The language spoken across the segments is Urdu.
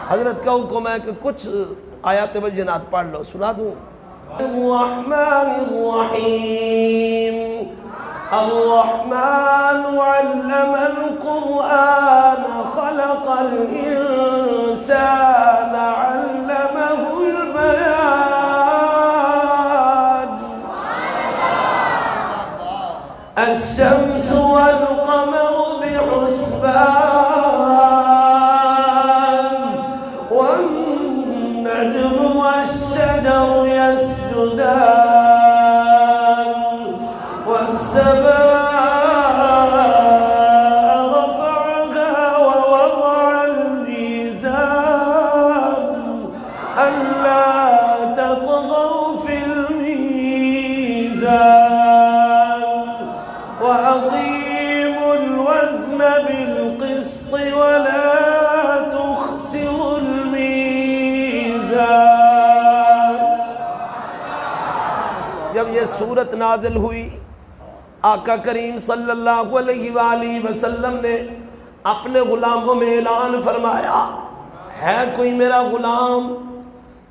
حضرت کا حکم ہے کہ کچھ آیات بینات پڑھ لو، سنا دوں۔ الرحمن الرحیم، الرحمن علم القرآن خلق الانسان علمه البیان، الشمس والقمر بحسبان، والنجم والشجر يسجدان، والسماء رفعها ووضع الميزان ألا تطغوا في الميزان وأقيموا الوزن بالقسط ولا تخسروا الميزان۔ جب یہ سورت نازل ہوئی، آقا کریم صلی اللہ علیہ وآلہ وسلم نے اپنے غلاموں میں اعلان فرمایا، ہے کوئی میرا غلام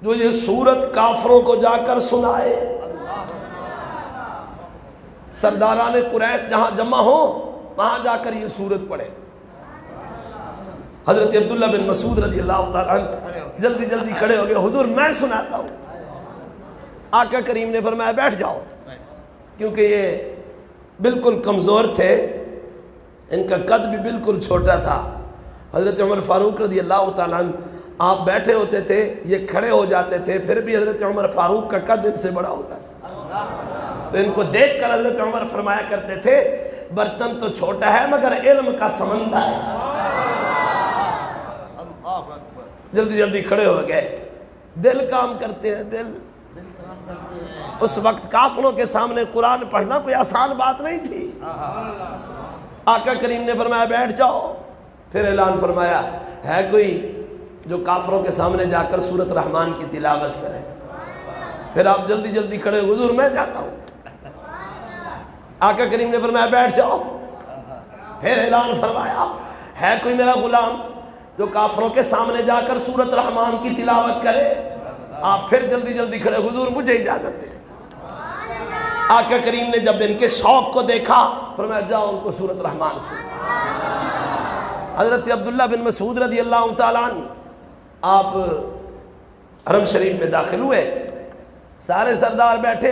جو یہ سورت کافروں کو جا کر سنائے؟ سرداران قریش جہاں جمع ہو وہاں جا کر یہ سورت پڑھے۔ حضرت عبداللہ بن مسعود رضی اللہ تعالیٰ عنہ جلدی جلدی کھڑے ہو گئے، حضور میں سناتا ہوں۔ آقا کریم نے فرمایا بیٹھ جاؤ، کیونکہ یہ بالکل کمزور تھے، ان کا قد بھی بالکل چھوٹا تھا۔ حضرت عمر فاروق رضی اللہ تعالیٰ عنہ آپ بیٹھے ہوتے تھے، یہ کھڑے ہو جاتے تھے، پھر بھی حضرت عمر فاروق کا قد ان سے بڑا ہوتا تھا۔ تو ان کو دیکھ کر حضرت عمر فرمایا کرتے تھے، برتن تو چھوٹا ہے مگر علم کا سمندر ہے۔ جلدی جلدی کھڑے ہو گئے، دل کام کرتے ہیں، دل۔ اس وقت کافروں کے سامنے قرآن پڑھنا کوئی آسان بات نہیں تھی۔ آقا کریم نے فرمایا بیٹھ جاؤ، پھر اعلان فرمایا ہے کوئی جو کافروں کے سامنے جا کر سورت رحمان کی تلاوت کرے؟ پھر آپ جلدی جلدی کھڑے، حضور میں جاتا ہوں۔ آقا کریم نے فرمایا بیٹھ جاؤ، پھر اعلان فرمایا ہے کوئی میرا غلام جو کافروں کے سامنے جا کر سورت رحمان کی تلاوت کرے؟ آپ پھر جلدی جلدی کھڑے، حضور مجھے اجازت دے۔ آقا کریم نے جب ان کے شوق کو دیکھا فرمایا جاؤ ان کو سورت رحمان سن۔ حضرت عبداللہ بن مسعود رضی اللہ تعالیٰ عنہ آپ حرم شریف میں داخل ہوئے، سارے سردار بیٹھے۔